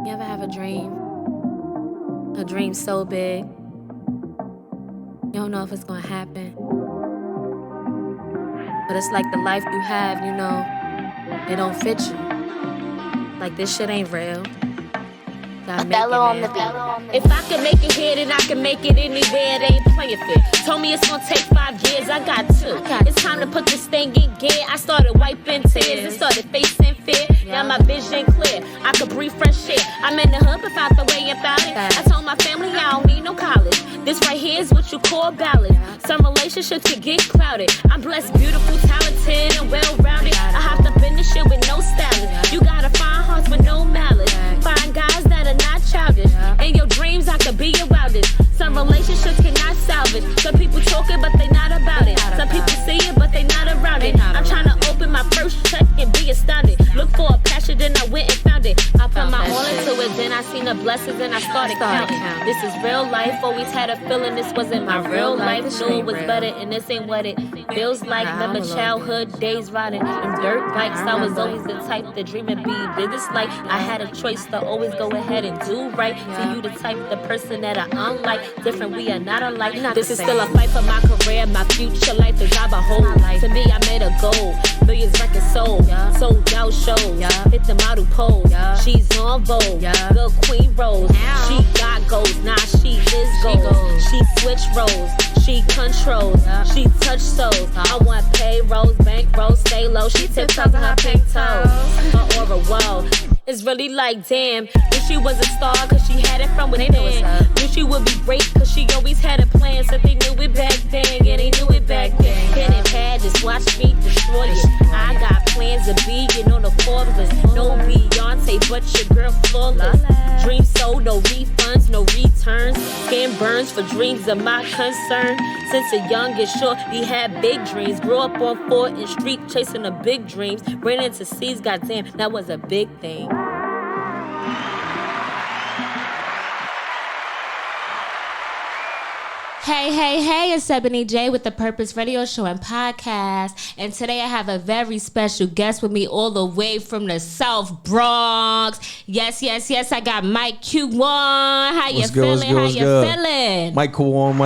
You ever have a dream so big, you don't know if it's gonna happen, but it's like the life you have, you know, it don't fit you. Like this shit ain't real. Gotta make it, man. If I can make it here, then I can make it anywhere. They ain't playing fair. Told me it's gonna take 5 years, I got 2. It's time to put this thing in gear. I started wiping tears and started facing fear. Now my vision clear, I could breathe fresh air. I'm in the hood, but found the way about it. I told my family I don't need no college. This right here is what you call balance. Some relationships can get clouded. I'm blessed, beautiful, talented, and well-rounded. I hopped up in this shit with no styling. You gotta find hearts with no malice. Find guys that are not childish. In your dreams, I could be your wildest. Some relationships cannot salvage. Some people talking, but they not about it. Some people see it, but they not around it. I'm trying to open my first check and be astounded. Look for a passion, then I went and found it. I put my all into it, then I seen the blessings, and I started counting. This is real life. Always had a feeling this wasn't my real life. Knew it was better, and this ain't what it feels like. Remember childhood days riding in dirt bikes. I was always the type to dream and be business like. I had a choice to always go ahead and do right. See you the type, the person that I unlike. Different, we are not alike. This is still a fight for my career. My future life is I behold. To me, I made a goal. Millions records sold. Sold out shows. Hit the model pole. She's on Vogue. Good Queen Rose. She got goals. Nah, she is goals. She switch roles. She controls. She touch souls. I want payrolls, bankrolls, stay low. She tiptoes on her pink toes. Her aura, whoa. It's really like, damn, knew she was a star cause she had it from within. Knew she would be great cause she always had a plan. So they knew it back then, yeah, they knew it back then. Hidden pad, just watch me destroy it. I got plans of being on the Forbes list. No Beyonce, but your girl flawless. Dreams sold, no refunds, no returns. Skin burns for dreams of my concern. Since a youngest short, he had big dreams. Grew up on 4th Street, chasing the big dreams. Ran into seas, goddamn, that was a big thing. Hey, it's Ebony J with the Purpose Radio Show and Podcast. And today I have a very special guest with me all the way from the South Bronx. Yes, I got Mike Kuwan. How you feeling? Mike Kuwan.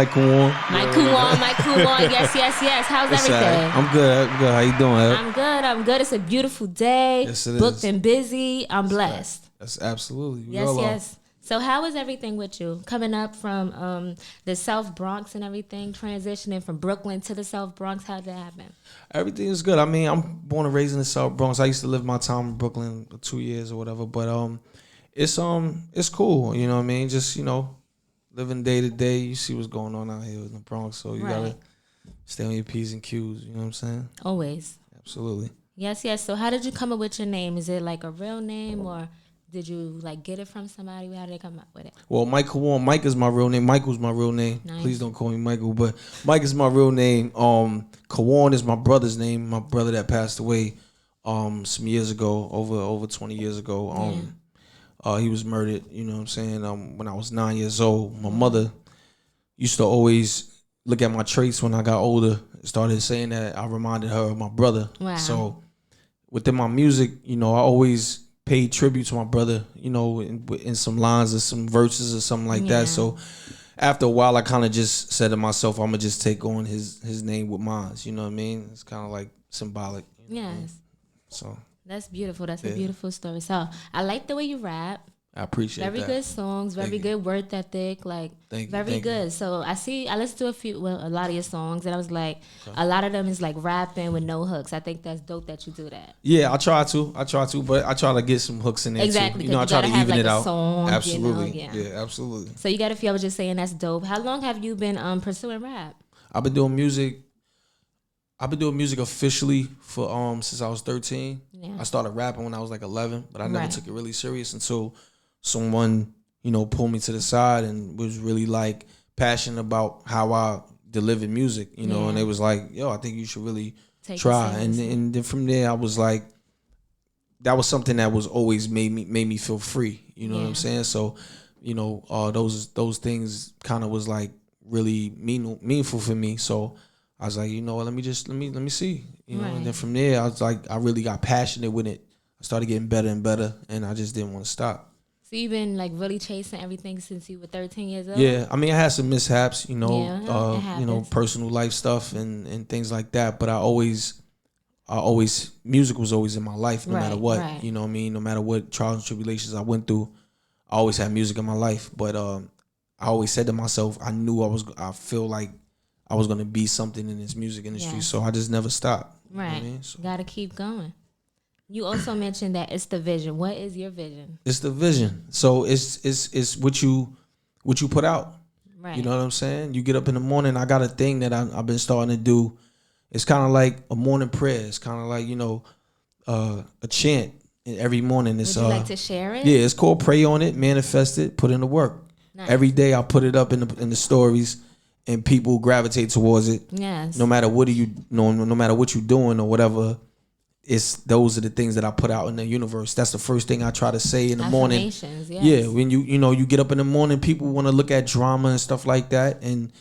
Yes. How's everything? I'm good. How you doing? I'm good. It's a beautiful day. Yes, it Booked is. and busy. I'm blessed. That's absolutely. Yes. So how is everything with you? Coming up from the South Bronx and everything, transitioning from Brooklyn to the South Bronx, how did that happen? Everything is good. I mean, I'm born and raised in the South Bronx. I used to live my time in Brooklyn for 2 years or whatever. But it's cool. You know what I mean? Just, you know, living day to day. You see what's going on out here in the Bronx. So you gotta stay on your P's and Q's. You know what I'm saying? Always. Absolutely. Yes. So how did you come up with your name? Is it like a real name or did you like get it from somebody? How did they come up with it? Well, Mike Kuwan. Mike is my real name. Michael's my real name. Nice. Please don't call me Michael, but Mike is my real name. Kuwan is my brother's name. My brother that passed away some years ago, over 20 years ago. He was murdered, you know what I'm saying, when I was 9 years old. My mother used to always look at my traits when I got older. Started saying that I reminded her of my brother. Wow. So within my music, you know, I always paid tribute to my brother, you know, in some lines or some verses or something like that. So after a while, I kind of just said to myself, I'm going to just take on his name with mine. You know what I mean? It's kind of like symbolic. Yes. So that's beautiful. That's a beautiful story. So I like the way you rap. I appreciate that. Very good songs, very good work ethic, like very good. So I listened to a lot of your songs, and I was like, a lot of them is like rapping with no hooks. I think that's dope that you do that. Yeah, I try to, but I try to get some hooks in there exactly, too. You know, I try to even like it out. Song, absolutely, you know? yeah, absolutely. So you got a few. I was just saying that's dope. How long have you been pursuing rap? I've been doing music officially for since I was 13. Yeah. I started rapping when I was like 11, but I never took it really serious until someone, you know, pulled me to the side and was really like passionate about how I delivered music, you know, and it was like, yo, I think you should really try. And then from there I was like, that was something that was always made me feel free, you know what I'm saying? So, you know, those things kind of was like really meaningful for me. So I was like, you know what, let me see, you know. And then from there I was like, I really got passionate with it. I started getting better and better, and I just didn't want to stop. So you've been like really chasing everything since you were 13 years old? Yeah, I mean, I had some mishaps, you Yeah, know, personal life stuff and things like that. But I always, music was always in my life, no matter what. Right. You know what I mean? No matter what trials and tribulations I went through, I always had music in my life. But I always said to myself, I feel like I was gonna be something in this music industry, so I just never stopped. Right. You know what I mean? So. Gotta keep going. You also mentioned that it's the vision. What is your vision? It's the vision. So it's what you put out. Right. You know what I'm saying? You get up in the morning. I got a thing that I've been starting to do. It's kind of like a morning prayer. It's kind of like, you know, a chant every morning. It's, would you like to share it? Yeah, it's called Pray on It, Manifest It, Put in the Work. Nice. Every day I put it up in the stories, and people gravitate towards it. Yes. No matter what no matter what you're doing or whatever. Those are the things that I put out in the universe. That's the first thing I try to say in the morning. Yes. Yeah, when you get up in the morning, people want to look at drama and stuff like that, and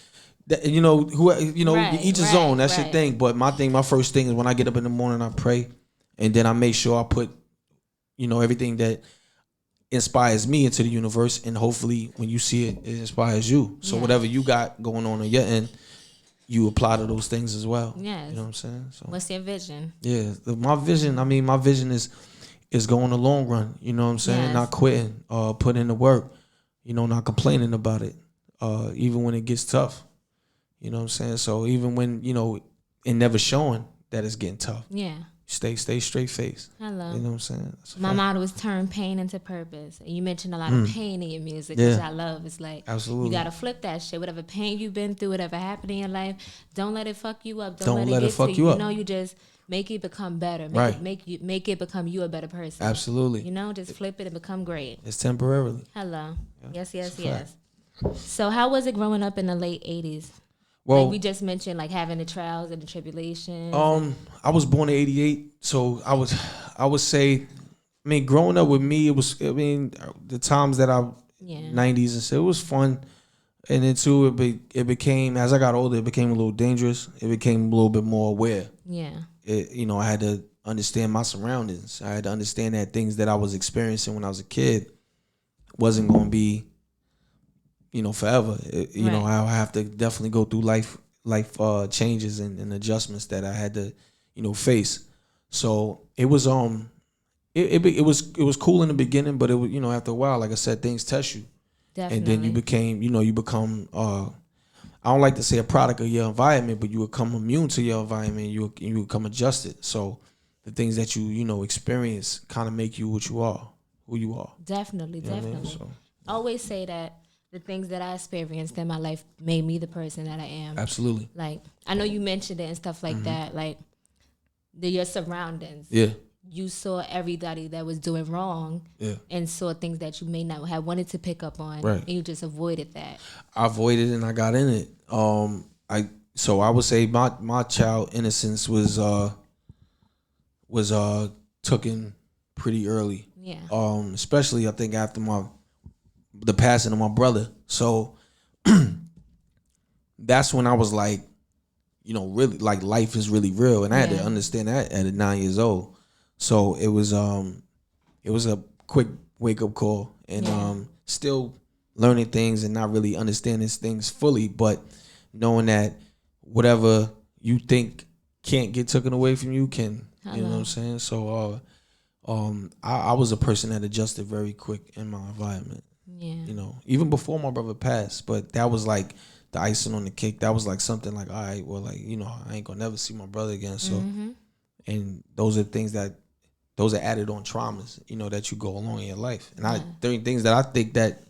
each his own. That's your thing. But my first thing is when I get up in the morning, I pray, and then I make sure I put, everything that inspires me into the universe, and hopefully when you see it, it inspires you. So whatever you got going on your end, you apply to those things as well. Yes. You know what I'm saying? So what's your vision? Yeah. My vision is going the long run. You know what I'm saying? Yes. Not quitting, putting in the work, not complaining about it. Even when it gets tough. You know what I'm saying? So even when, it never showing that it's getting tough. Yeah. Stay straight face. Hello. You know what I'm saying? My motto is turn pain into purpose. And you mentioned a lot of pain in your music, which I love. It's like, absolutely, you got to flip that shit. Whatever pain you've been through, whatever happened in your life, don't let it fuck you up. Don't let it fuck you up. You just make it become better. Make it become you a better person. Absolutely. Just flip it and become great. It's temporarily. Hello. Yeah. Yes. So how was it growing up in the late 80s? Well, like we just mentioned, like having the trials and the tribulations. I was born in '88, so I would say, growing up with me, the times that 90s and shit, it was fun, and then too, it became, as I got older, it became a little dangerous. It became a little bit more aware. Yeah. I had to understand my surroundings. I had to understand that things that I was experiencing when I was a kid wasn't going to be, forever. I have to definitely go through life changes and adjustments that I had to, face. So it was it was cool in the beginning, but it was, after a while, like I said, things test you. Definitely. And then you become I don't like to say a product of your environment, but you become immune to your environment. You become adjusted. So the things that you experience kind of make you who you are. Definitely. So, I always say that the things that I experienced in my life made me the person that I am. Absolutely. Like, I know you mentioned it and stuff like that. Like, your surroundings. Yeah. You saw everybody that was doing wrong. Yeah. And saw things that you may not have wanted to pick up on. Right. And you just avoided that. I avoided it and I got in it. So I would say my child innocence was taken pretty early. Yeah. Especially I think after the passing of my brother. So that's when I was like, really, like, life is really real, and I had to understand that at 9 years old. So it was a quick wake up call, and still learning things and not really understanding things fully, but knowing that whatever you think can't get taken away from you can. You know what I'm saying? So I was a person that adjusted very quick in my environment. Yeah. Even before my brother passed, but that was like the icing on the cake. That was like something like, all right, well, like, I ain't gonna never see my brother again. So, and those are things that are added on traumas, that you go along in your life. And there are things that I think that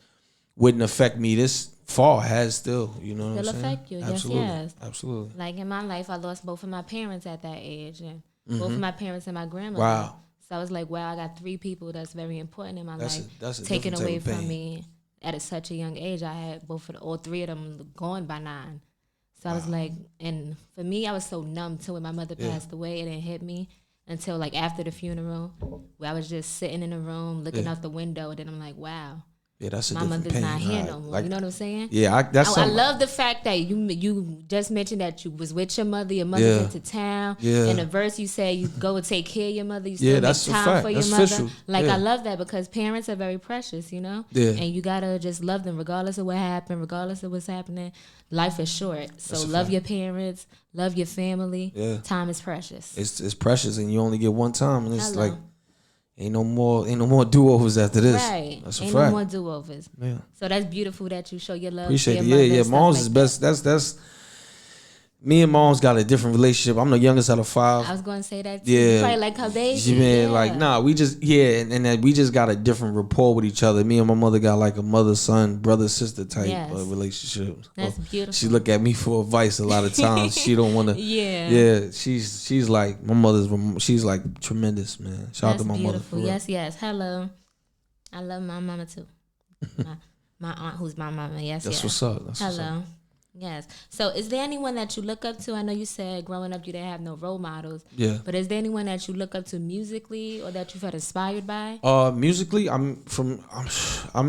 wouldn't affect me this far has still, what I'm saying? Affect you. Absolutely. Yes. Absolutely. Like in my life, I lost both of my parents at that age, and both of my parents and my grandmother. Wow. So I was like, wow, I got 3 people that's very important in my life that's taken away from me at such a young age. I had all 3 of them gone by 9. So I was like, and for me, I was so numb to when my mother passed away. It didn't hit me until like after the funeral, where I was just sitting in a room looking out the window, and then I'm like, wow, Yeah, that's a my different mother's pain. not here no more. Like, you know what I'm saying? Yeah, I love the fact that you just mentioned that you was with your mother's into town. Yeah. In a verse you say you go and take care of your mother. You still make time for your mother. Official. Like, I love that because parents are very precious, you know? Yeah. And you gotta just love them regardless of what happened, regardless of what's happening. Life is short. So love your parents, love your family. Yeah. Time is precious. It's precious, and you only get one time, and it's like ain't no more do-overs after this. Right. That's a ain't fact. No more do-overs. Yeah. So that's beautiful that you show your love. Appreciate to it. your mother. Yeah. Mom's is best. That's me and Mom's got a different relationship. I'm the youngest out of 5. I was going to say that too. Yeah. You probably like her baby. Yeah, like, nah, we just, and then we just got a different rapport with each other. Me and my mother got like a mother-son, brother-sister type relationship. That's beautiful. She look at me for advice a lot of times. She don't want to. Yeah, she's like, she's like tremendous, man. Shout out to my mother. Yes. Hello. I love my mama too. my aunt who's my mama. Yes, That's what's up. Hello. Yes. So is there anyone that you look up to? I know you said growing up you didn't have no role models. Yeah. But is there anyone that you look up to musically or that you felt inspired by? Musically, I'm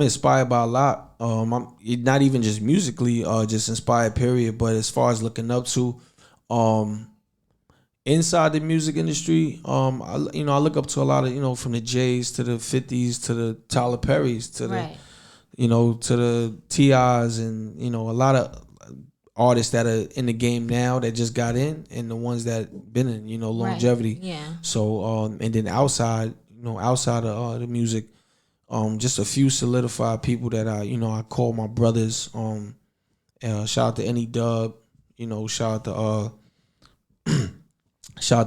inspired by a lot. I'm not even just musically, just inspired, period. But as far as looking up to, inside the music industry, I look up to a lot of, from the Jays to the 50s to the Tyler Perrys to the, to the T.I.s and, a lot of artists that are in the game now that just got in, and the ones that been in, longevity. Right. Yeah. So, and then outside of the music, just a few solidified people that I call my brothers. Shout out to Any Dub, shout out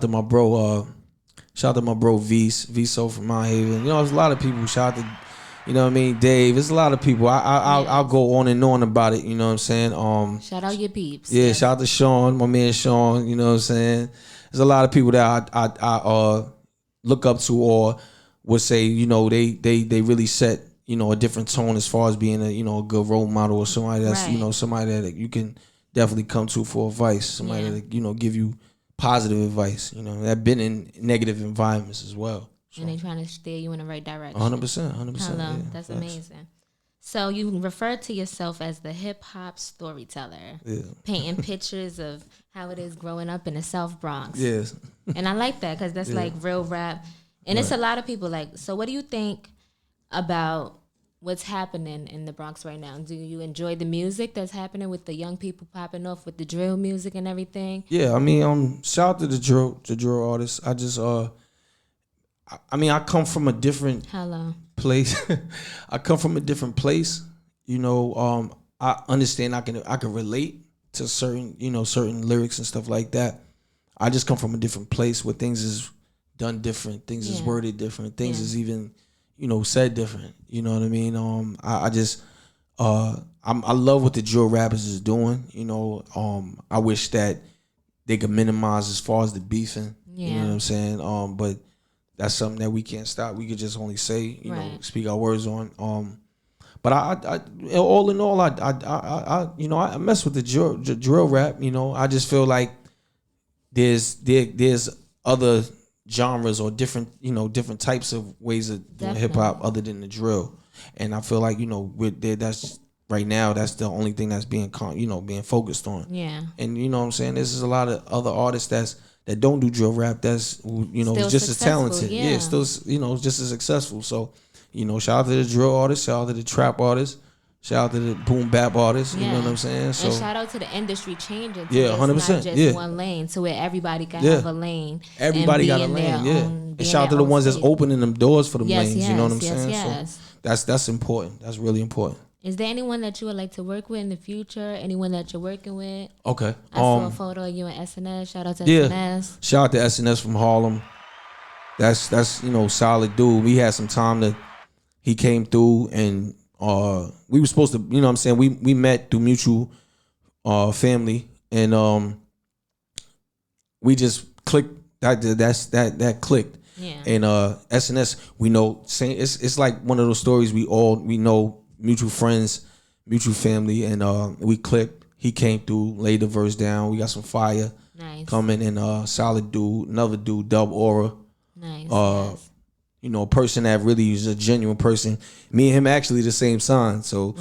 to my bro, Viso from Mount Haven. There's a lot of people. Shout out to, Dave. There's a lot of people. I'll go on and on about it. You know what I'm saying? Shout out your peeps. Yeah, shout out to Sean, my man Sean. You know what I'm saying? There's a lot of people that I look up to, or would say, they really set, a different tone as far as being a good role model, or somebody that's, somebody that you can definitely come to for advice. Somebody that, give you positive advice, that been in negative environments as well. So. And they trying to steer you in the right direction. 100%. Hello, yeah, that's amazing. So you refer to yourself as the hip hop storyteller, painting pictures of how it is growing up in the South Bronx. Yes, and I like that because that's like real rap, and it's a lot of people like. So what do you think about what's happening in the Bronx right now? Do you enjoy the music that's happening with the young people popping off with the drill music and everything? Yeah, I mean, shout out to the drill artists. I just I come from a different place. I come from a different place. I understand I can relate to certain lyrics and stuff like that. I just come from a different place where things is done different, things is worded different, things is even, said different. You know what I mean? I love what the drill rappers is doing. I wish that they could minimize as far as the beefing. You know what I'm saying? But that's something that we can't stop. We could just only say, speak our words on. But I all in all, I mess with the drill rap. I just feel like there's other genres or different types of ways of doing hip hop other than the drill. And I feel like that's right now that's the only thing that's being being focused on. Yeah. And what I'm saying, this is a lot of other artists that don't do drill rap that's still just as talented. Yeah, still just as successful. So, shout out to the drill artists, shout out to the trap artists, shout out to the boom bap artists. You know what I'm saying? So, and shout out to the industry changing. Yeah, 100%. Not just one lane, to where everybody can have a lane. Everybody got a lane. And shout out to the ones that's opening them doors for them lanes. You know what I'm saying? Yes. So that's important. That's really important. Is there anyone that you would like to work with in the future? Anyone that you're working with? Okay. I saw a photo of you in SNS. Shout out to SNS. Shout out to SNS from Harlem. That's solid dude. We had some time he came through, and we were supposed to, we met through mutual family, and we just clicked. That clicked. Yeah. And SNS, we know, it's like one of those stories we know. Mutual friends, mutual family, and we clicked. He came through, laid the verse down. We got some fire coming, and solid dude, another dude, Dub Aura. Nice. you know, a person that really is a genuine person. Me and him actually the same sign, so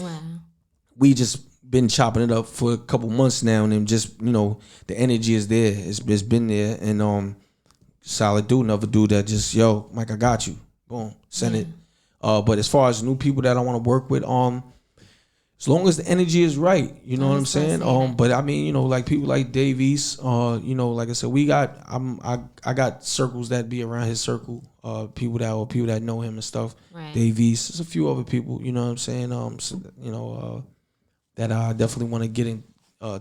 we just been chopping it up for a couple months now, and then just, you know, the energy is there. It's been there, and solid dude, another dude that just, yo, Mike, I got you. Boom, send it. But as far as new people that I want to work with, as long as the energy is right, you know what I'm saying. But I mean, you know, like people like Davies, you know, like I said, I got circles that be around his circle, people that know him and stuff. Right. Davies, there's a few other people, you know what I'm saying. You know, that I definitely want to get in,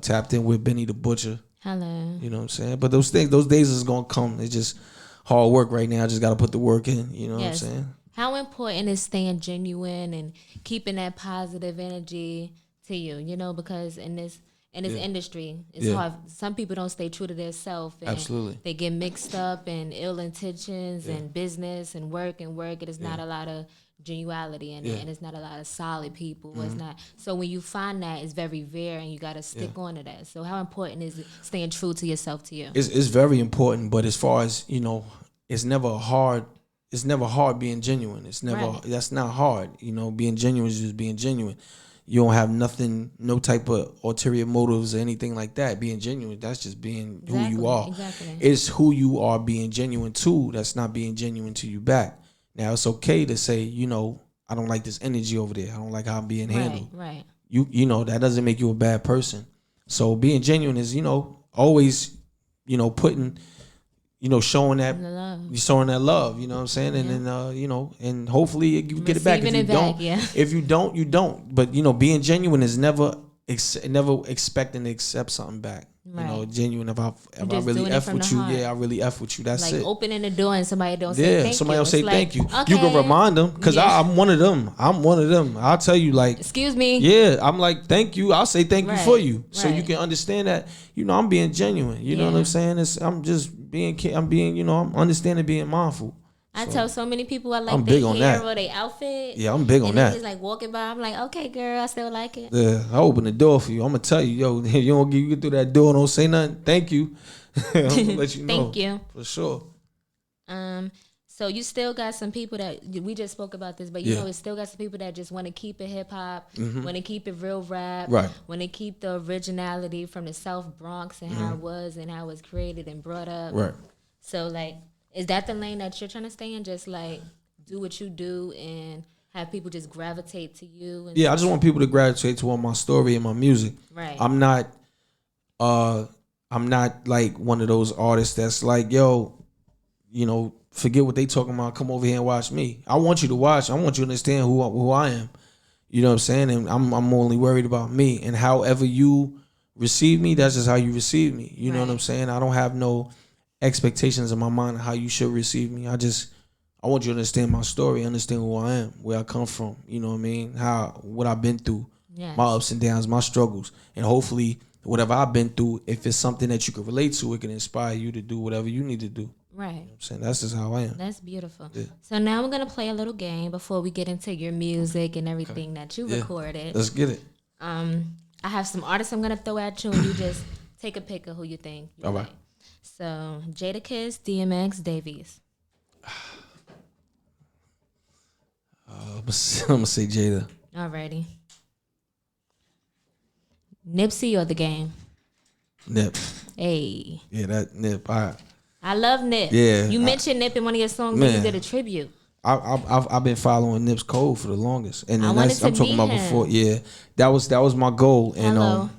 tapped in with. Benny the Butcher. Hello. You know what I'm saying. But those days is gonna come. It's just hard work right now. I just got to put the work in. You know what I'm saying. How important is staying genuine and keeping that positive energy to you? You know, because in this industry, it's hard. Some people don't stay true to their self. And absolutely. They get mixed up in ill intentions and business and work. It is not a lot of genuality in it, and it's not a lot of solid people. It's not. So when you find that, it's very rare, and you got to stick on to that. So how important is it staying true to yourself, to you? It's very important, but as far as, you know, it's never hard being genuine. It's never that's not hard. You know, being genuine is just being genuine. You don't have nothing, no type of ulterior motives or anything like that. Being genuine, that's just being who you are. Exactly. It's who you are being genuine to. That's not being genuine to you back. Now, it's okay to say, you know, I don't like this energy over there. I don't like how I'm being handled. Right. You know, that doesn't make you a bad person. So being genuine is, you know, always, you know, putting, you know, showing that love, you know what I'm saying? And then, you know, and hopefully you get it back. If you don't, you don't. But, you know, being genuine is never expecting to accept something back. Right. You know, genuine. If I really F with you, I really F with you. That's like it. Opening the door and somebody don't say thank you. Somebody will say thank you. Okay. You can remind them, because I'm one of them. I'll tell you, like, excuse me. Yeah, I'm like, thank you. I'll say thank you for you, so you can understand that, you know, I'm being genuine. You know what I'm saying? I'm being, you know, I'm understanding, being mindful. I tell so many people I like I'm big their on hair that. or their outfit. Yeah, I'm big on that. Just like walking by, I'm like, okay, girl, I still like it. Yeah, I open the door for you. I'm gonna tell you, yo, you don't get through that door, don't say nothing. Thank you. I'm gonna let you know. Thank you for sure. So you still got some people that we just spoke about this, but you know, it still got some people that just want to keep it hip hop, want to keep it real rap, want to keep the originality from the South Bronx and how it was and how it was created and brought up. Right. So like, is that the lane that you're trying to stay in? Just like do what you do and have people just gravitate to you? And I just want people to gravitate toward my story and my music. Right. I'm not like one of those artists that's like, yo, you know, forget what they talking about. Come over here and watch me. I want you to watch. I want you to understand who I am. You know what I'm saying? And I'm only worried about me. And however you receive me, that's just how you receive me. You know what I'm saying? I don't have no expectations in my mind of how you should receive me. I want you to understand my story, understand who I am, where I come from. You know what I mean? What I've been through, my ups and downs, my struggles, and hopefully whatever I've been through, if it's something that you can relate to, it can inspire you to do whatever you need to do. Right. You know what I'm saying? That's just how I am. That's beautiful. Yeah. So now we're going to play a little game before we get into your music and everything that you recorded. Let's get it. I have some artists I'm going to throw at you, and you just take a pick of who you think. All right. So Jadakiss, DMX, Davies. I'm going to say Jada. Alrighty. Nipsey or The Game? Nip. Hey. Yeah, that Nip. I love Nip. Yeah. You mentioned Nip in one of your songs that you did a tribute. I've been following Nip's code for the longest, and then I'm talking about before. Yeah, that was my goal. And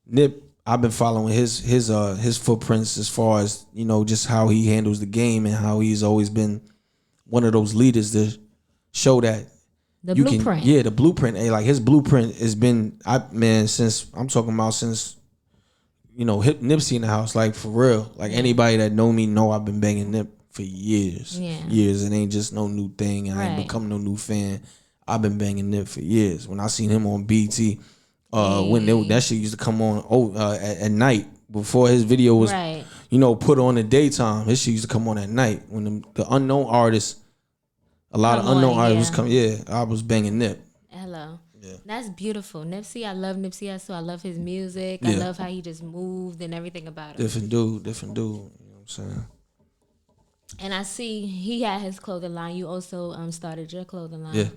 Nip, I've been following his footprints as far as, you know, just how he handles the game and how he's always been one of those leaders to show that the blueprint. The blueprint. Like his blueprint has been, since you know, Nipsey in the house, like for real. Like anybody that know me know I've been banging Nip for years. Years. It ain't just no new thing, and I ain't become no new fan. I've been banging Nip for years. When I seen him on BT, when that shit used to come on at night before his video was you know, put on in the daytime. His shit used to come on at night when the unknown artists, a lot of unknown artists was coming. I was banging Nip. Hello. Yeah. That's beautiful. Nipsey, I love Nipsey. I love his music. I love how he just moved and everything about it. Different dude. You know what I'm saying? And I see he had his clothing line. You also started your clothing line. Yeah.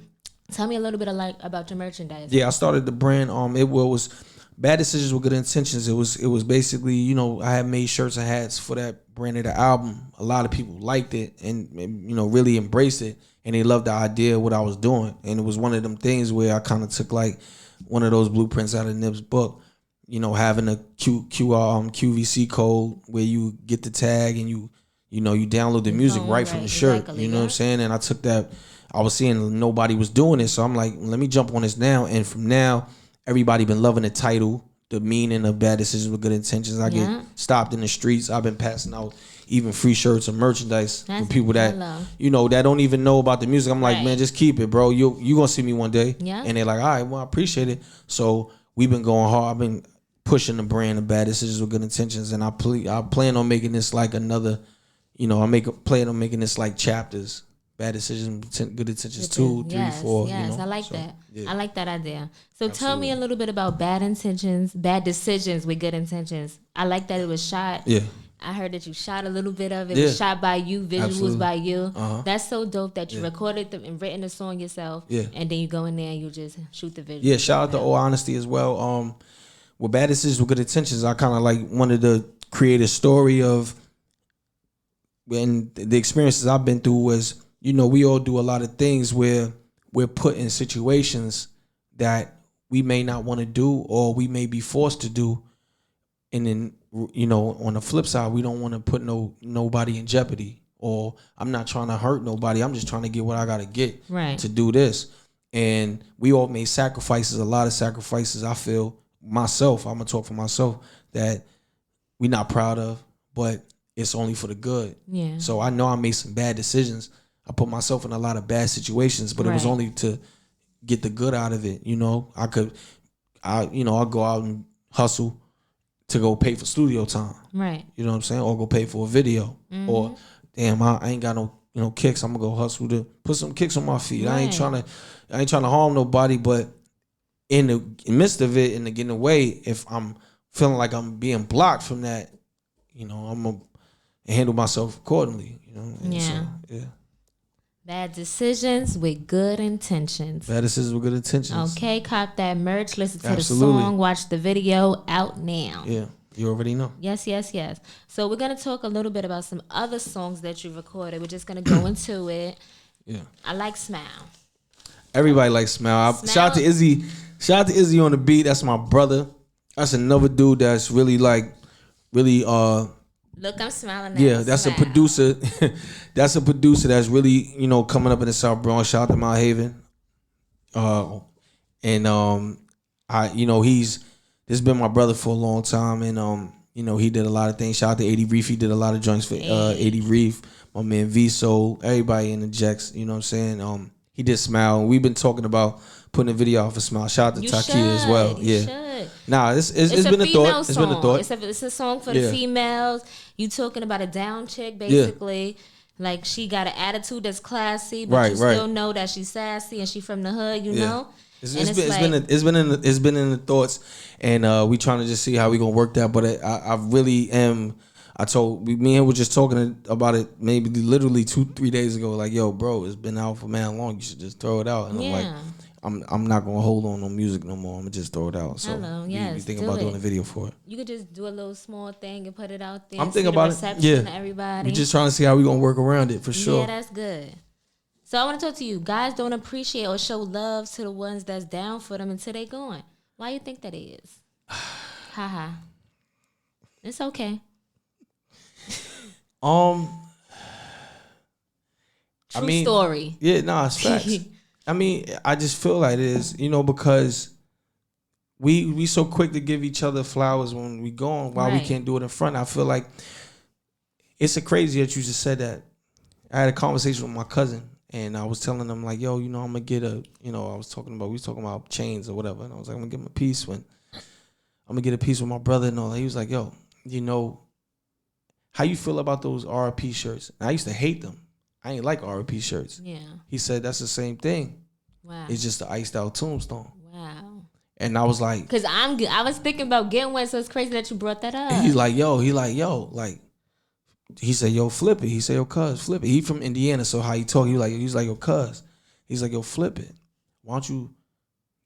Tell me a little bit about your merchandise. Yeah, I started the brand. It was Bad Decisions with Good Intentions. It was basically, you know, I had made shirts and hats for that brand of the album. A lot of people liked it and you know, really embraced it, and they loved the idea of what I was doing. And it was one of them things where I kind of took like one of those blueprints out of Nip's book, you know, having a QVC code where you get the tag and you download the music right from the shirt. Exactly, you know what I'm saying? And I took that. I was seeing nobody was doing it, so I'm like, let me jump on this now. And from now, everybody been loving the title, the meaning of Bad Decisions with Good Intentions. I get stopped in the streets. I've been passing out even free shirts and merchandise for people that you know that don't even know about the music. I'm like, man, just keep it, bro. You gonna see me one day. Yeah. And they're like, all right, well, I appreciate it. So we've been going hard. I've been pushing the brand of Bad Decisions with Good Intentions, and I plan on making this like another. You know, plan on making this like chapters. Bad Decisions, Good Intentions, 2, 3, 4. Yes, you know? I like that. Yeah. I like that idea. So tell me a little bit about Bad Decisions with Good Intentions. I like that it was shot. Yeah. I heard that you shot a little bit of it. It was shot by you, visuals by you. That's so dope that you recorded and written the song yourself. Yeah. And then you go in there and you just shoot the video. Yeah, shout out to All Honesty as well. With Bad Decisions with Good Intentions, I kind of like wanted to create a story of when the experiences I've been through was, you know, we all do a lot of things where we're put in situations that we may not want to do or we may be forced to do. And then, you know, on the flip side, we don't want to put nobody in jeopardy, or I'm not trying to hurt nobody. I'm just trying to get what I got to get to do this. And we all made sacrifices, a lot of sacrifices. I feel myself, I'm going to talk for myself, that we're not proud of, but it's only for the good. Yeah. So I know I made some bad decisions. I put myself in a lot of bad situations, but it was only to get the good out of it. You know, I'll go out and hustle to go pay for studio time. Right. You know what I'm saying? Or go pay for a video. Mm-hmm. Or damn, I ain't got no kicks. I'm gonna go hustle to put some kicks on my feet. Right. I ain't trying to harm nobody, but in the midst of it and getting away, if I'm feeling like I'm being blocked from that, you know, I'm gonna handle myself accordingly. You know. And so, yeah. Bad Decisions with Good Intentions. Bad Decisions with Good Intentions. Okay, cop that merch, listen to the song, watch the video, out now. Yeah, you already know. Yes. So we're going to talk a little bit about some other songs that you recorded. We're just going to go into it. Yeah. I like Smile. Everybody likes Smile. Shout out to Izzy. Shout out to Izzy on the beat. That's my brother. That's another dude that's really look, I'm smiling. Yeah, that's a producer. That's a producer that's really, you know, coming up in the South Bronx. Shout out to Mount Haven. This has been my brother for a long time, and you know, he did a lot of things. Shout out to 80 Reef. He did a lot of joints for 80 Reef. My man V Soul, everybody in the Jacks. You know what I'm saying? He did Smile, and we've been talking about putting a video out for Smile. Shout out to Takia as well. You should. Nah, it's been a thought. It's been a thought. It's a song for the females. You talking about a down chick, basically. Yeah. Like, she got an attitude that's classy, but you still know that she's sassy and she from the hood. You know. It's been in the thoughts, and we trying to just see how we gonna work that. But I really am. Me and him were just talking about it maybe literally 2-3 days ago. Like, yo, bro, it's been out for man long. You should just throw it out. And I'm like, I'm not gonna hold on no music no more. I'm gonna just throw it out. So we think about doing a video for it. You could just do a little small thing and put it out there. I'm thinking about it. Yeah, everybody. We're just trying to see how we gonna work around it for sure. Yeah, that's good. So I want to talk to you. Guys don't appreciate or show love to the ones that's down for them until they going. Why you think that is? Haha. It's okay. True story. Yeah, no, it's facts. I mean, I just feel like it is, you know, because we so quick to give each other flowers when we gone, while we can't do it in front. I feel like it's a crazy that you just said that. I had a conversation with my cousin, and I was telling him, like, yo, you know, I'm gonna get we was talking about chains or whatever, and I was like, I'm gonna get him a piece I'm gonna get a piece with my brother and all that. He was like, yo, you know, how you feel about those RP shirts? And I used to hate them. I ain't like RP shirts. Yeah. He said that's the same thing. Wow. It's just the iced out tombstone. Wow. And I was like, because I was thinking about getting one, so it's crazy that you brought that up. He's like, yo, like he said, yo, flip it. He said, yo, cuz, flip it. He from Indiana, so how he talk, he's like, yo, cuz. He's like, yo, flip it. Why don't you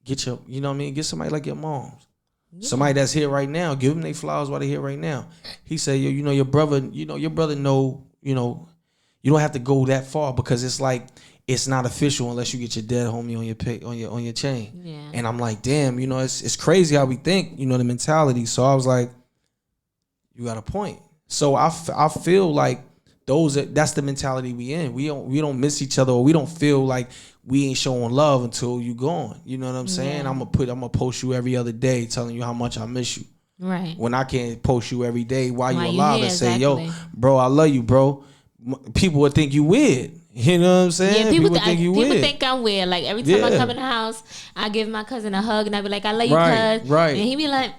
get your, you know what I mean? Get somebody like your mom's. Yeah. Somebody that's here right now. Give them their flowers while they're here right now. He said, yo, your brother know, you don't have to go that far because it's like, it's not official unless you get your dead homie on your chain. Yeah. And I'm like, damn, it's crazy how we think, the mentality. So I was like, you got a point. So I feel like that's the mentality we in. We don't miss each other, or we don't feel like we ain't showing love until you gone. You know what I'm saying? Yeah. I'm gonna post you every other day telling you how much I miss you. Right. When I can't post you every day while you alive and say, yo, bro, I love you, bro. People would think you weird. You know what I'm saying? Yeah, people think I'm weird. Like every time I come in the house, I give my cousin a hug and I be like, I love you, cuz. Right. And he be like,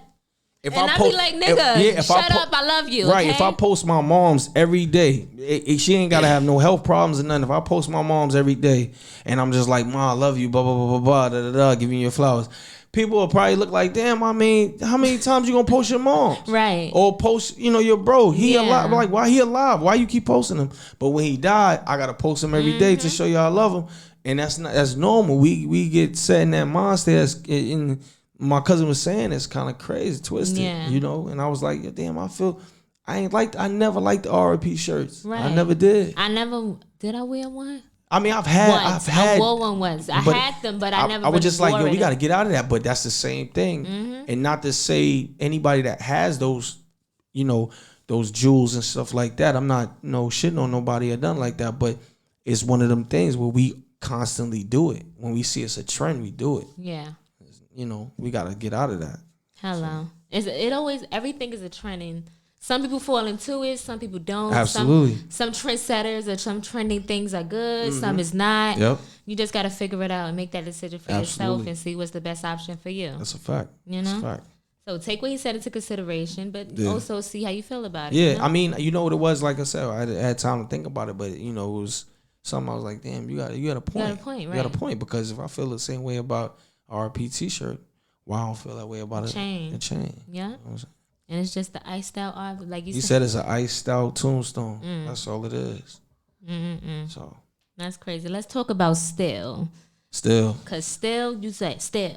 I be like, nigga, shut up, I love you. Right. Okay? If I post my mom's every day, she ain't gotta have no health problems or nothing. If I post my mom's every day and I'm just like, Ma, I love you, blah, blah, blah, blah, blah, da, da, da, giving you your flowers. People will probably look like, damn, I mean, how many times you gonna post your mom? Right. Or post, your bro. He alive. Like, why he alive? Why you keep posting him? But when he died, I gotta post him every day to show you I love him. And that's normal. We get set in that mindset. In my cousin was saying, it's kind of crazy, twisted, And I was like, yeah, damn, I never liked the R.I.P. shirts. Right. I never did. Did I wear one? I mean, I wore one once. I had them, but I never. I was just like, yo, we got to get out of that. But that's the same thing, and not to say anybody that has those, those jewels and stuff like that. I'm not shitting on nobody or nothing like that. But it's one of them things where we constantly do it. When we see it's a trend, we do it. Yeah. We got to get out of that. Hello. So. Everything is a trending. Some people fall into it. Some people don't. Absolutely. Some trendsetters or some trending things are good. Some is not. Yep. You just got to figure it out and make that decision for yourself and see what's the best option for you. That's a fact. That's a fact. So take what he said into consideration, but also see how you feel about it. Yeah, I mean, what it was, like I said, I had time to think about it, but it was something I was like, damn, you got a point. You got a point, right? You got a point, because if I feel the same way about RP t-shirt, why I don't feel that way about a chain? Yeah. And it's just the iced out art, like you said. You said it's an iced out tombstone. That's all it is. So that's crazy. Let's talk about still. Still. Because still, you say still.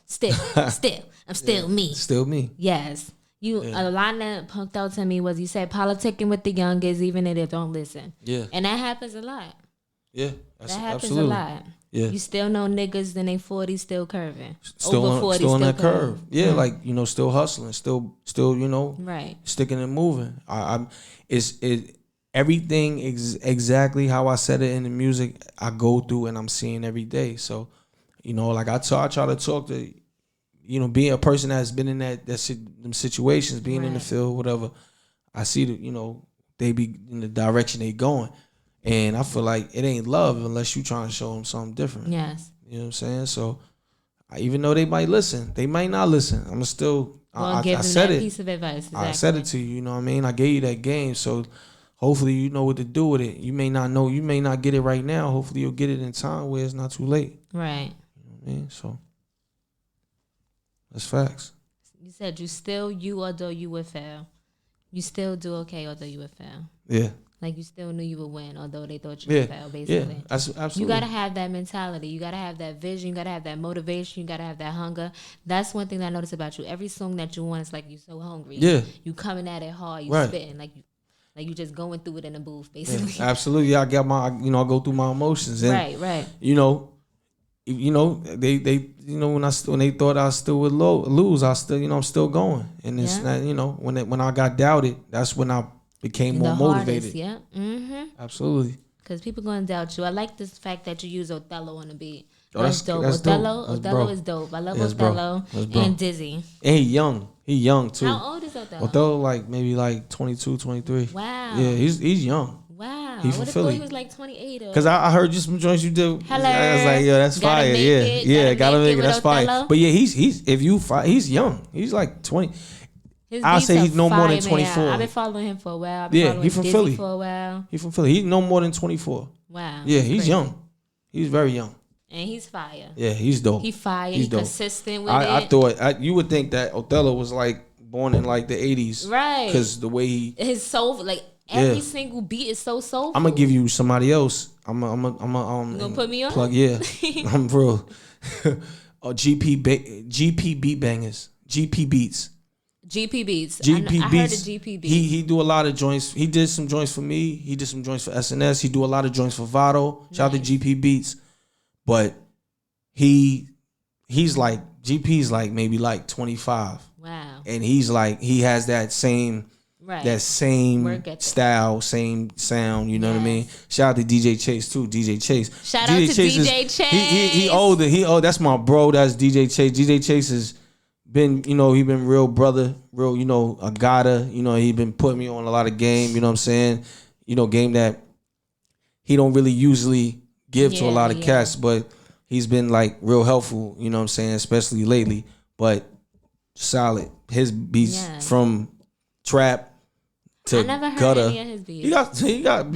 I'm still me. Still me. Yes. A line that punked out to me was you said politicking with the youngest even if they don't listen. Yeah. And that happens a lot. Yeah. That happens a lot. Yeah. You still know niggas in their 40s still curving. Still over 40s still on that curve. Yeah, like, still hustling, still right. Sticking and moving. Everything exactly how I said it in the music, I go through and I'm seeing every day. So, like I try to talk to, being a person that's been in them situations, being in the field, whatever. I see that, they be in the direction they going. And I feel like it ain't love unless you trying to show them something different. Yes. You know what I'm saying? So, even though they might listen, they might not listen. I'm still, I said it. Piece of advice. Exactly. I said it to you, you know what I mean? I gave you that game. So, hopefully you know what to do with it. You may not know, you may not get it right now. Hopefully you'll get it in time where it's not too late. Right. You know what I mean? So, that's facts. You said you although you would fail. You still do okay although you would fail. Yeah. Like you still knew you would win, although they thought you would fail, basically. Yeah, absolutely. You got to have that mentality. You got to have that vision. You got to have that motivation. You got to have that hunger. That's one thing that I notice about you. Every song that you want, it's like you so hungry. Yeah. You coming at it hard. You spitting. Like you just going through it in the booth, basically. Yeah, absolutely. I got my, I go through my emotions. And, right. When they thought I still would lose, I still, I'm still going. And it's not, when I got doubted, that's when I became more motivated. Yeah. Mm-hmm. Absolutely. Because people going to doubt you. I like this fact that you use Othello on the beat. Oh, that's dope. Othello is dope. I love Othello and Dizzy. And he young too. How old is Othello? Othello maybe 22, 23. Wow. Yeah, he's young. Wow. He from Philly. He was like 28. Because I heard just some joints you did. Hello. I was like, that's fire. Gotta make it. That's fire. But yeah, he's young. He's like 20. I'll say he's no more than 24. I've been following him for a while. He's from Philly. For a while. He's from Philly. He's no more than 24. Wow. Yeah, he's young. He's very young. And he's fire. Yeah, he's dope. He's fire. He's consistent with it. I thought you would think that Othello was like born in like the 80s. Right. Because the way his soul, like Every single beat is so soulful. I'm gonna give you somebody else. You gonna put me on? Plug, yeah. I'm real. GP beat bangers. GP beats. GP beats. GP I beats. heard the GP beats. He do a lot of joints. He did some joints for me. He did some joints for SNS. He do a lot of joints for Vado. Shout out to GP beats. But he's like GP's like maybe like 25. Wow. And he's like he has that same style, same sound, you know what I mean? Shout out to DJ Chase too. DJ Chase. Shout out to DJ Chase. He older. That's my bro. That's DJ Chase. DJ Chase has been, he been real brother, real, a gotta, he been putting me on a lot of game, you know what I'm saying? Game that he don't really usually give to a lot of cats, but he's been like real helpful, you know what I'm saying, especially lately. But solid. His beats from trap to I never heard gutter. any of his beats. He got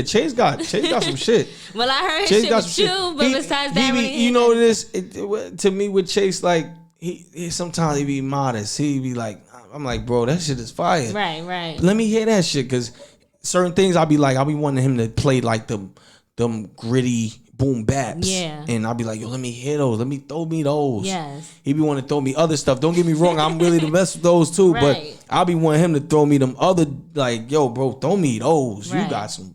Chase got some shit. Well, I heard his Chase shit got with some you, shit. but besides that, to me with Chase, like he sometimes he be modest. He be like, I'm like, bro, that shit is fire. Right. Let me hear that shit, because certain things I'll be wanting him to play like them gritty boom baps. Yeah. And I'll be like, yo, let me hear those. Let me throw me those. Yes. He be wanting to throw me other stuff. Don't get me wrong, I'm really the best with those too. Right. But I'll be wanting him to throw me them other, like, yo, bro, throw me those. Right. You got some,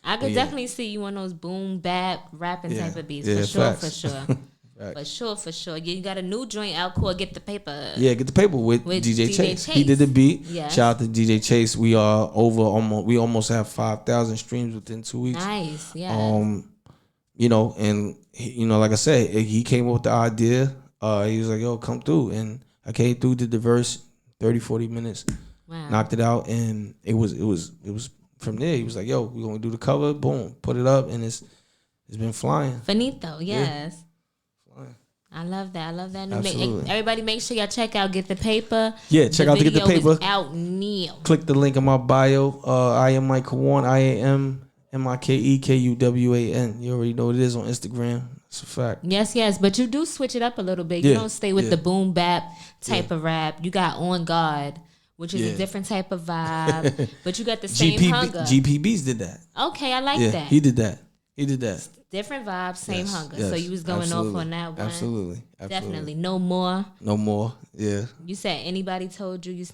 I could definitely see you on those boom bap rapping type of beats. For sure. You got a new joint out called Get the Paper. Yeah, Get the Paper with DJ Chase. He did the beat. Yes. Shout out to DJ Chase. We are we almost have 5,000 streams within 2 weeks. Nice, yeah. And like I said, he came up with the idea. He was like, yo, come through. And I came through, did the verse, 30, 40 minutes, knocked it out, and it was from there. He was like, yo, we're gonna do the cover, boom, put it up, and it's been flying. Finito, yes. Yeah. Flying. I love that. Absolutely. Everybody make sure y'all check out Get the Paper. Yeah, check out the Get the Paper. Is out now. Click the link in my bio. I am Mike Kuwan. IAM MIKEKUWAN. You already know what it is on Instagram. That's a fact. Yes. But you do switch it up a little bit. You don't stay with the boom bap type of rap. You got On Guard, which is a different type of vibe. But you got the same hunger. GPBs did that. Okay, I like that. He did that. Different vibes, same hunger. So you was going off on that one. Absolutely. Definitely. No more. Yeah. You said anybody told you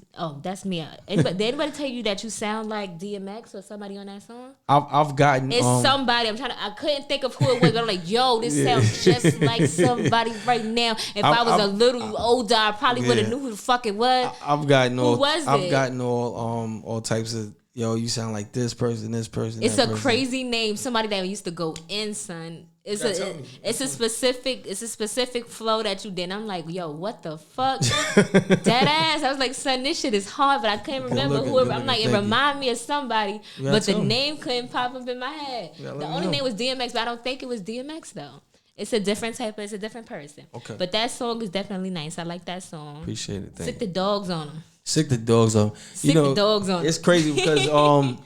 that's me. Did anybody tell you that you sound like DMX or somebody on that song? I've gotten somebody. I couldn't think of who it was, but I'm like, yo, this sounds just like somebody right now. If I was a little older, I probably would have knew who the fuck it was. I've gotten all types of, yo, you sound like this person. It's a crazy name. Somebody that used to go in, son. It's a specific flow that you did. I'm like, yo, what the fuck? Dead ass. I was like, son, this shit is hard, but I couldn't remember whoever. I'm like, it remind me of somebody, but the name couldn't pop up in my head. The only name was DMX, but I don't think it was DMX though. It's a different it's a different person. Okay. But that song is definitely nice. I like that song. Appreciate it. Sick the dogs on them. Sick the dogs on. The dogs on. It's crazy because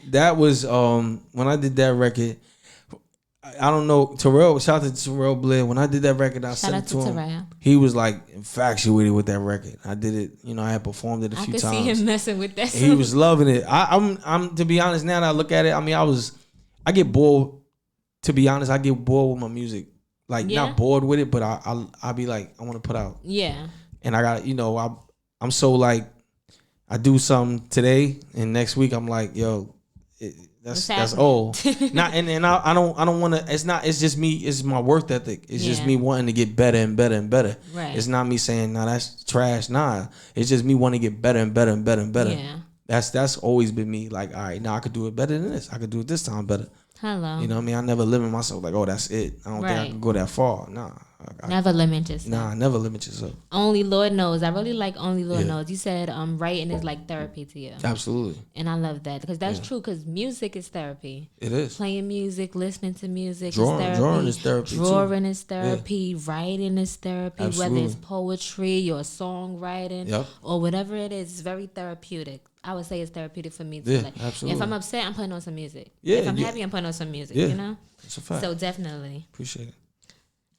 that was when I did that record. I don't know, Terrell. Shout out to Terrell Blair. When I did that record, I sent it to him. Terrell. He was like infatuated with that record. I did it. I had performed it a few times. I could see him messing with that. He was loving it. I'm to be honest. Now that I look at it, I mean, I get bored. To be honest, I get bored with my music. Like not bored with it, but I'll be like, I want to put out. Yeah. And I got I'm so like, I do something today, and next week I'm like, yo, that's old. Not and I don't want to. It's just me. It's my work ethic. It's just me wanting to get better and better and better. Right. It's not me saying, nah, that's trash. Nah, it's just me wanting to get better and better and better and better. Yeah. That's always been me. Like, all right, now I could do it better than this. I could do it this time better. Hello. You know what I mean? I never limit myself like, oh, that's it. I don't think I can go that far. Nah. Never limit yourself. Nah, never limit yourself. Only Lord knows. I really like Only Lord knows. You said writing is like therapy to you. Absolutely. And I love that because that's true because music is therapy. It is. Playing music, listening to music drawing is therapy. Drawing is therapy. Yeah. Writing is therapy. Absolutely. Whether it's poetry or songwriting or whatever it is, it's very therapeutic. I would say it's therapeutic for me too. Yeah, like, absolutely. If I'm upset, I'm putting on some music. Yeah, if I'm happy, I'm putting on some music. Yeah, you know. that's a fact. So definitely appreciate it.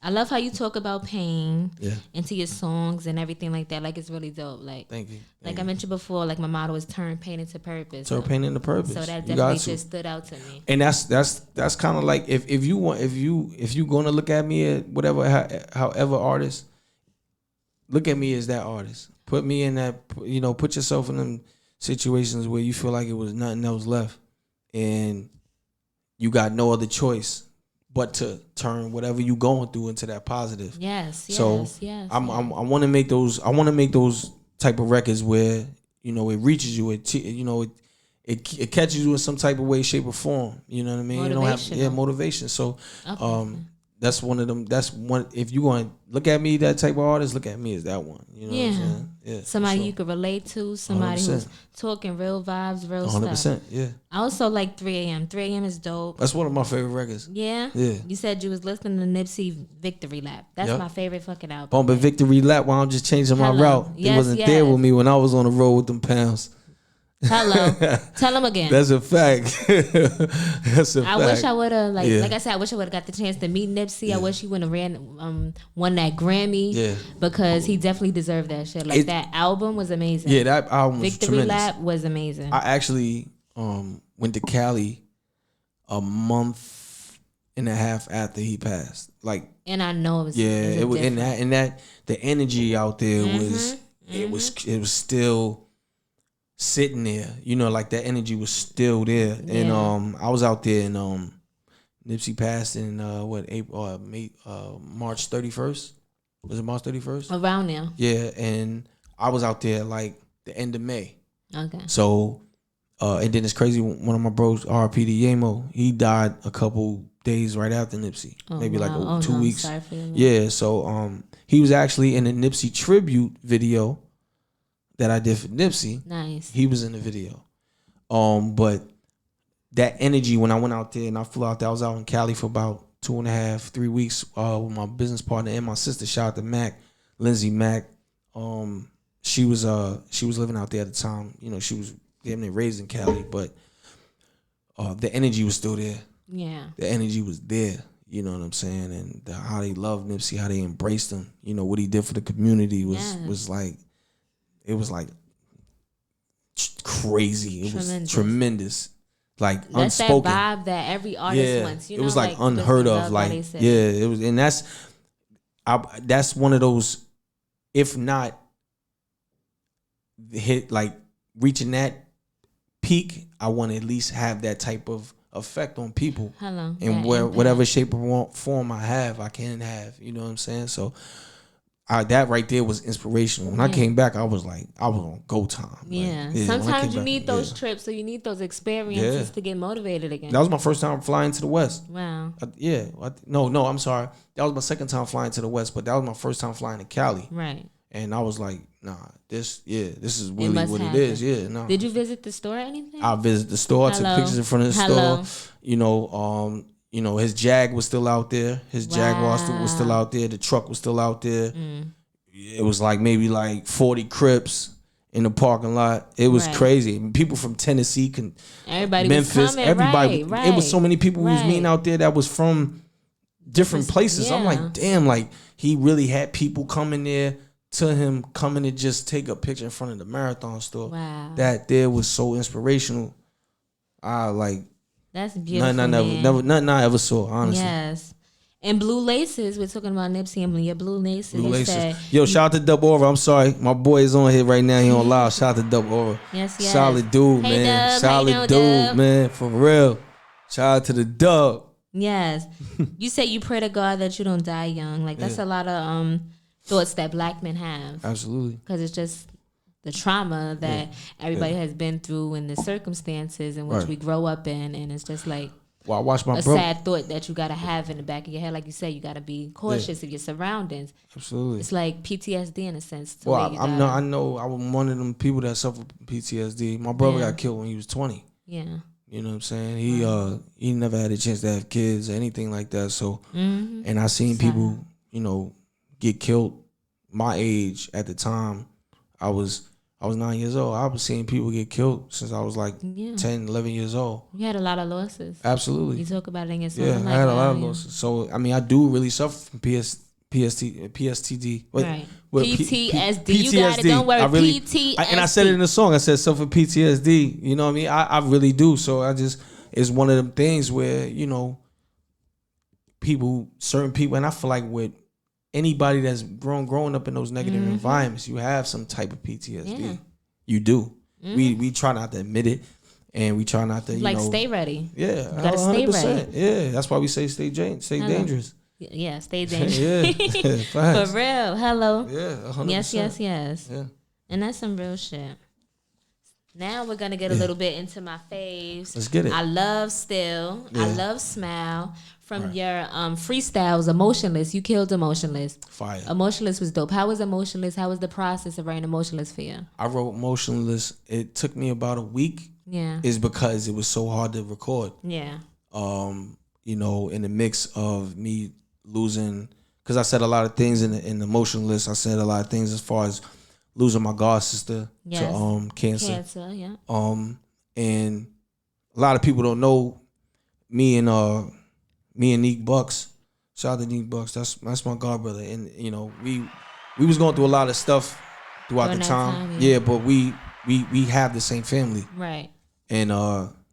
I love how you talk about pain Yeah. into your songs and everything like that. Like, it's really dope. Like, Thank you. Like I mentioned before, like my motto is turn pain into purpose. Turn pain into purpose. So that definitely just stood out to me. And that's kind of like if you gonna look at me at whatever however artist, look at me as that artist. Put me in that, put yourself in them situations where you feel like it was nothing else left, and you got no other choice but to turn whatever you going through into that positive. Yes. So I want to make those. I want to make those type of records where it reaches you. It catches you in some type of way, shape, or form. You know what I mean? You don't have motivation. So that's one of them. That's one. If you going to look at me, that type of artist, look at me as that one. You know what I'm saying? Yeah. Somebody you could relate to. Somebody 100%. Who's talking real vibes, real 100%, stuff. 100%. Yeah. I also like 3 a.m. 3 a.m. is dope. That's one of my favorite records. Yeah. Yeah. You said you was listening to Nipsey Victory Lap. That's my favorite fucking album. Bumping Victory Lap while I'm just changing my route. They wasn't there with me when I was on the road with them pounds. Hello. Tell him again. That's a fact. I wish I would have, like I said, I wish I would have got the chance to meet Nipsey. Yeah. I wish he would have won that Grammy. Yeah. Because he definitely deserved that shit. Like, that album was amazing. Yeah, that album was Victory tremendous. Lap was amazing. I actually went to Cali a month and a half after he passed. And I know it was it was and that the energy out there was it was still sitting there, like that energy was still there. And I was out there, and Nipsey passed in March 31st. Was it March 31st? Around there. Yeah, and I was out there like the end of May. Okay. So, and then it's crazy. One of my bros, R.P. to Yamo, he died a couple days right after Nipsey, maybe like 2 weeks. Yeah. So, he was actually in a Nipsey tribute video that I did for Nipsey. Nice. He was in the video. But that energy when I went out there and I flew out there, I was out in Cali for about 2.5, 3 weeks with my business partner and my sister. Shout out to Mac, Lindsay Mac. She was living out there at the time. She was getting raised in Cali, but the energy was still there. Yeah. The energy was there. You know what I'm saying? And how they loved Nipsey, how they embraced him. What he did for the community was like. It was like crazy. It was tremendous. Like that's unspoken. That vibe that every artist wants. It was like unheard of. Like it was, and that's one of those. If not hit like reaching that peak, I want to at least have that type of effect on people. Hello. And whatever shape or form I can have. You know what I'm saying? So. That right there was inspirational. When I came back, I was on go time. Yeah. Sometimes you need those trips, so you need those experiences to get motivated again. That was my first time flying to the West. Wow. No, I'm sorry. That was my second time flying to the West, but that was my first time flying to Cali. Right. And I was like, nah, this is really what it is. Yeah, no. Did you visit the store or anything? I visited the store. I took pictures in front of the store. His Jag was still out there. His Jaguar was still out there. The truck was still out there. It was like maybe like 40 Crips in the parking lot. It was crazy. People from Tennessee, Memphis, was coming. Everybody. Right. It was so many people we was meeting out there that was from different places. Yeah. I'm like, damn, like he really had people coming there to him, coming to just take a picture in front of the Marathon store. Wow. That there was so inspirational. That's beautiful. Nothing I ever saw, honestly. Yes. And Blue Laces, we're talking about Nipsey and your Blue Laces. Yo, shout out to Dub Aura. I'm sorry. My boy is on here right now. He on live. Shout out to Dub Aura. Yes. Solid dude, hey, man. Dub. Solid dude, man. For real. Shout out to the Dub. Yes. You say you pray to God that you don't die young. Like, that's a lot of thoughts that black men have. Absolutely. Because it's just the trauma that everybody has been through and the circumstances in which we grow up in. And it's just like I watched my sad thought that you got to have in the back of your head. Like you said, you got to be cautious of your surroundings. Absolutely. It's like PTSD in a sense. I know I was one of them people that suffer PTSD. My brother got killed when he was 20. Yeah. You know what I'm saying? He never had a chance to have kids or anything like that. So, and I seen people, get killed my age at the time. I was I was 9 years old. I was seeing people get killed since I was like 10, 11 years old. You had a lot of losses. Absolutely. You talk about it in your song. Yeah, I had a lot of losses. So, I mean, I do really suffer from PTSD. Right. PTSD. You got it. Don't worry. PTSD. And I said it in the song. I said suffer PTSD. You know what I mean? I really do. So it's one of them things where, you know, certain people, and I feel like with anybody that's growing up in those negative environments, you have some type of PTSD. Yeah. You do. We try not to admit it, and we try not to stay ready. Yeah, you gotta 100%. Stay ready. Yeah, that's why we say stay dangerous. Yeah, stay dangerous. Yeah, for real. Hello. Yeah, 100%. Yes. Yeah, and that's some real shit. Now we're gonna get a little bit into my faves. Let's get it. I love Still. Yeah. I love Smile. From your freestyles, Emotionless. You killed Emotionless. Fire. Emotionless was dope. How was Emotionless? How was the process of writing Emotionless for you? I wrote Emotionless. It took me about a week. Yeah. Is because it was so hard to record. Yeah. You know, in the mix of me losing, because I said a lot of things in Emotionless. I said a lot of things as far as losing my god sister to cancer. Cancer, yeah. And a lot of people don't know me and Neek Bucks. Shout out to Neek Bucks. That's my god brother. And you know, we was going through a lot of stuff throughout the time. Yeah, but we have the same family. Right. And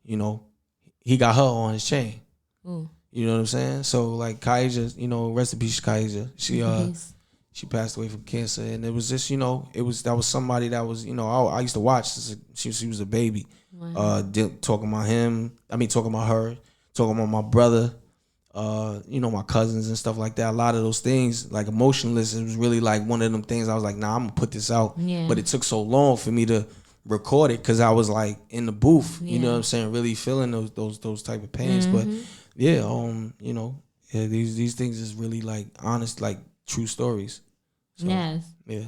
you know, he got her on his chain. Ooh. You know what I'm saying? So like Kaija, you know, rest in peace Kaija. She passed away from cancer, and it was just, you know, that was somebody that was, you know, I used to watch. She was a baby. Wow. Talking about her, talking about my brother, you know, my cousins and stuff like that. A lot of those things, like Emotionless, it was really like one of them things I was like, nah, I'm gonna put this out. Yeah. But it took so long for me to record it because I was like in the booth, you know what I'm saying, really feeling those type of pains. But yeah, you know, these things is really like honest, like true stories. So, yes. Yeah.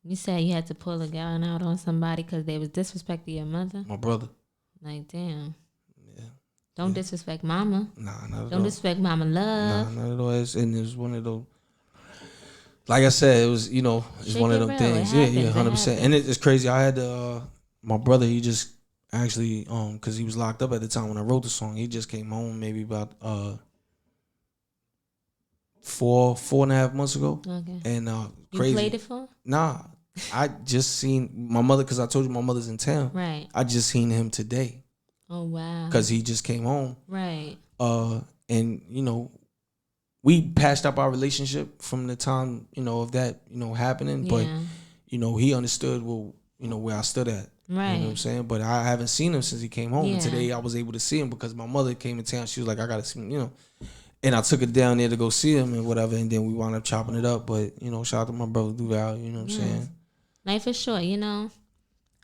You said you had to pull a gun out on somebody because they was disrespecting your mother? My brother. Like, damn. Yeah. Don't disrespect mama. Nah, not at all. Don't disrespect mama love. Nah, not at all. And it was one of those, like I said, it was, you know, it's one of them things. Yeah, 100%. And it's crazy. I had my brother, he just actually, because he was locked up at the time when I wrote the song, he just came home maybe about 4.5 months ago. Okay. And crazy. You played it for? Nah. I just seen my mother, because I told you my mother's in town. Right. I just seen him today. Oh, wow. Because he just came home. Right. And, you know, we patched up our relationship from the time, you know, of that, you know, happening. Yeah. But, you know, he understood, well, you know, where I stood at. Right. You know what I'm saying? But I haven't seen him since he came home. Yeah. And today I was able to see him because my mother came in town. She was like, I got to see him, you know. And I took her down there to go see him and whatever. And then we wound up chopping it up. But, you know, shout out to my brother Duval, you know what I'm saying? Life is short, you know?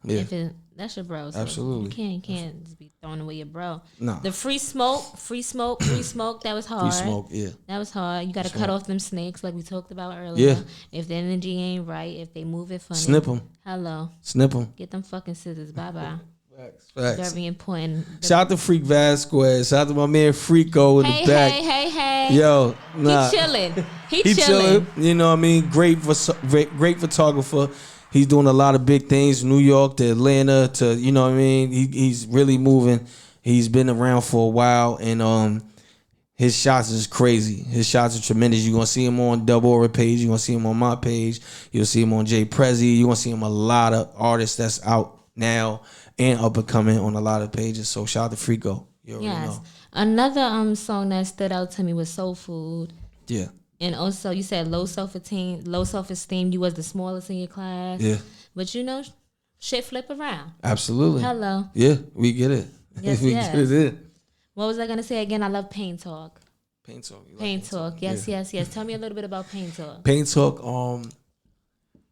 Yeah. That's your bro. So absolutely. You can't just be throwing away your bro. Nah. The free smoke, that was hard. Free smoke, yeah. That was hard. You got to cut off them snakes like we talked about earlier. Yeah. If the energy ain't right, if they move it funny. Snip them. Hello. Snip them. Get them fucking scissors. Bye-bye. Facts. Very important. Shout out to Freak Vasquez. Shout out to my man Freako in the back. Hey. Yo, nah. He chilling. He chilling. You know what I mean? Great photographer. He's doing a lot of big things, New York to Atlanta to, you know what I mean? He's really moving. He's been around for a while, and his shots is crazy. His shots are tremendous. You're going to see him on Double Aura page. You're going to see him on my page. You'll see him on Jay Prezi. You're going to see him a lot of artists that's out now and up and coming on a lot of pages. So shout out to Freako. You already know. Another song that stood out to me was Soul Food. Yeah. And also, you said low self-esteem. You was the smallest in your class. Yeah. But you know, shit flip around. Absolutely. Hello. Yeah, we get it. Yes, we get it. What was I gonna say again? I love Pain Talk. Pain Talk. Pain Talk. Yes. Tell me a little bit about Pain Talk. Pain Talk.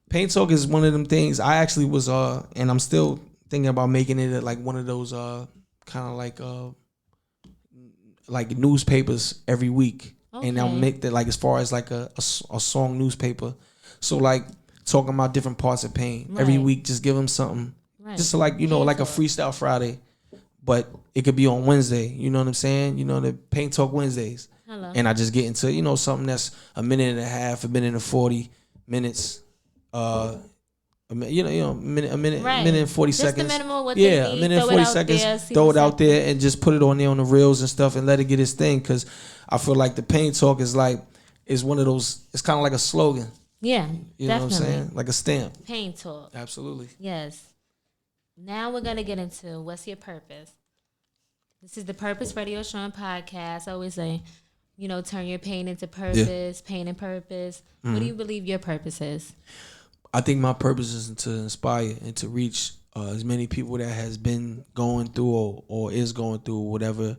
Pain Talk is one of them things. I actually was and I'm still thinking about making it like one of those kind of like newspapers every week. Okay. And I'll make that like as far as like a song newspaper. So like talking about different parts of pain. Every week, just give them something. Right. Just so like, you know, like a freestyle Friday. But it could be on Wednesday. You know what I'm saying? You know, the Pain Talk Wednesdays. Hello. And I just get into, you know, something that's a minute and a half, a minute and 40 minutes. a minute, Right. minute and 40 just seconds. The minimum what yeah, they need. a minute and 40 seconds. Throw it out there and just put it on there on the reels and stuff and let it get its thing. Because I feel like the pain talk is one of those. It's kind of like a slogan. Yeah, you know what I'm saying? Like a stamp. Pain talk. Absolutely. Yes. Now we're gonna get into what's your purpose. This is the Purpose Radio Show and Podcast. I always say, turn your pain into purpose, pain and purpose. Mm-hmm. What do you believe your purpose is? I think my purpose is to inspire and to reach as many people that has been going through or is going through whatever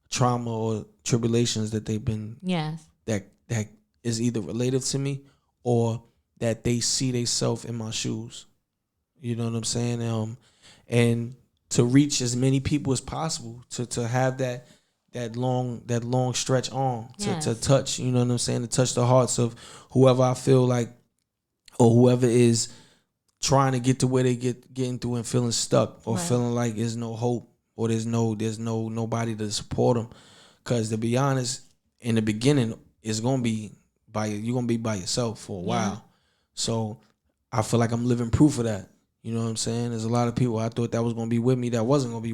trauma or tribulations that they've been. Yes. That is either related to me or that they see themselves in my shoes. You know what I'm saying? And to reach as many people as possible, to have that long stretch arm to touch, you know what I'm saying, to touch the hearts of whoever I feel like or whoever is trying to get to where they getting through and feeling stuck or feeling like there's no hope or there's nobody to support them. Because to be honest, in the beginning, you're gonna be by yourself for a while. So I feel like I'm living proof of that. You know what I'm saying? There's a lot of people I thought that was gonna be with me that wasn't gonna be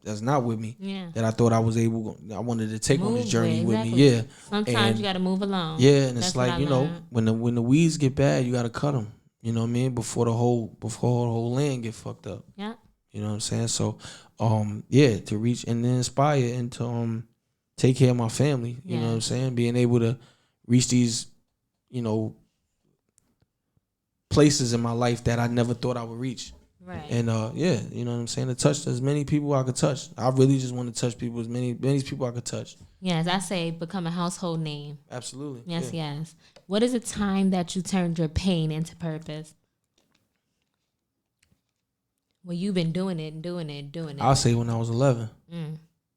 that's not with me. Yeah. That I thought I wanted to take on this journey with me. Yeah. Sometimes you gotta move along. Yeah, and it's like when the weeds get bad, you gotta cut them. You know what I mean? Before the whole land get fucked up. Yeah. You know what I'm saying? So, to reach and then inspire and to take care of my family. You know what I'm saying? Being able to reach these, places in my life that I never thought I would reach. Right. And you know what I'm saying? To touch as many people I could touch. I really just want to touch people, as many people I could touch. Yes, I say become a household name. Absolutely. Yes. What is a time that you turned your pain into purpose? Well, you've been doing it. I'll say when I was 11.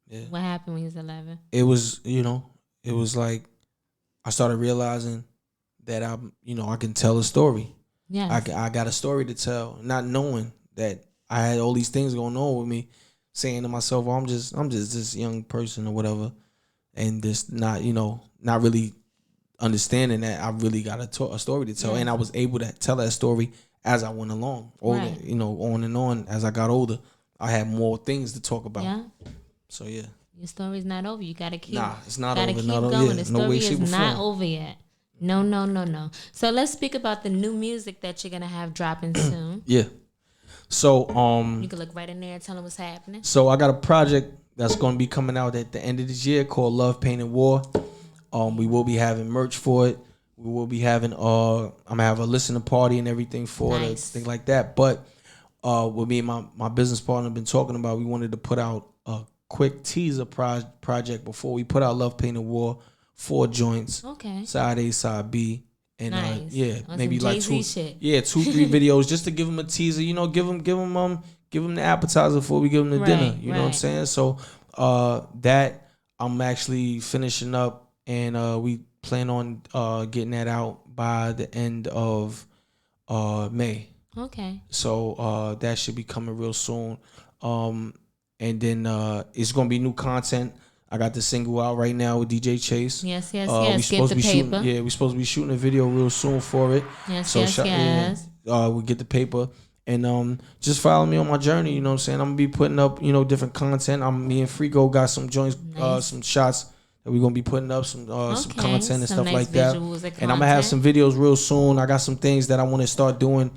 Yeah. What happened when you was 11? It was, it was like I started realizing that I can tell a story. Yeah, I got a story to tell, not knowing that I had all these things going on with me, saying to myself, I'm just this young person or whatever, and just not really understanding that I really got a story to tell, and I was able to tell that story as I went along, on and on as I got older. I had more things to talk about. Yeah. So yeah. Your story's not over. You gotta keep. It's not over. Keep going. The story is not over yet. No. So let's speak about the new music that you're gonna have dropping soon. Yeah. So you can look right in there and tell them what's happening. So I got a project that's gonna be coming out at the end of this year called Love, Pain, and War. We will be having merch for it. We will be having I'm gonna have a listening party and everything for it, things like that. But with me and my business partner been talking about, we wanted to put out a quick teaser project before we put out Love, Pain, and War. 4 joints. Okay. Side A, side B. And maybe like 2, 3 videos just to give them a teaser. Give them the appetizer before we give them the dinner. You know what I'm saying? So that I'm actually finishing up, and we plan on getting that out by the end of May. Okay. So that should be coming real soon. And then it's gonna be new content. I got the single out right now with DJ Chase. Yes. Get the paper. We're supposed to be shooting a video real soon for it. Yes. We get the paper. And just follow me on my journey, you know what I'm saying? I'm going to be putting up, different content. Me and Frigo got some joints, some shots that we're going to be putting up, some content and stuff like that. And I'm going to have some videos real soon. I got some things that I want to start doing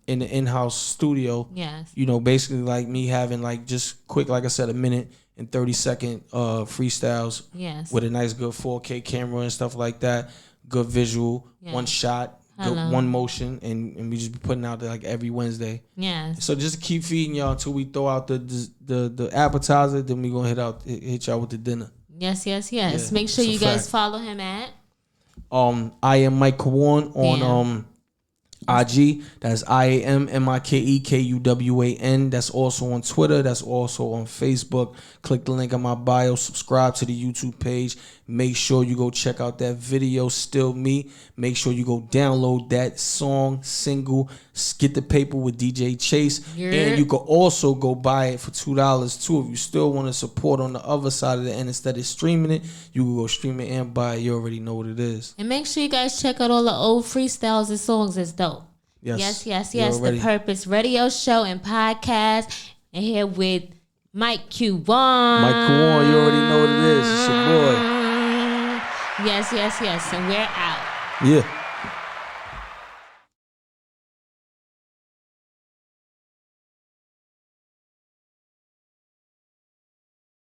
in the in-house studio. Yes. Basically like me having like just quick, like I said, a minute and 30-second freestyles. Yes. With a nice good 4K camera and stuff like that. Good visual, one shot, good one motion, and we just be putting out there like every Wednesday. Yes. So just keep feeding y'all until we throw out the appetizer, then we gonna hit y'all with the dinner. Yes. Yeah, make sure you guys follow him at I am Mike Kuwan on IG. That's IAMMIKEKUWAN. That's also on Twitter. That's also on Facebook. Click the link in my bio. Subscribe to the YouTube page. Make sure you go check out that video, Still Me. Make sure you go download that single, Get the Paper with DJ Chase. Yeah. And you can also go buy it for $2 too. If you still want to support on the other side of the end instead of streaming it, you can go stream it and buy it. You already know what it is. And make sure you guys check out all the old freestyles and songs. It's dope. Yes. The Purpose Radio Show and Podcast. And here with Mike Kuwan. You already know what it is. It's your boy. Yes. And we're out. Yeah.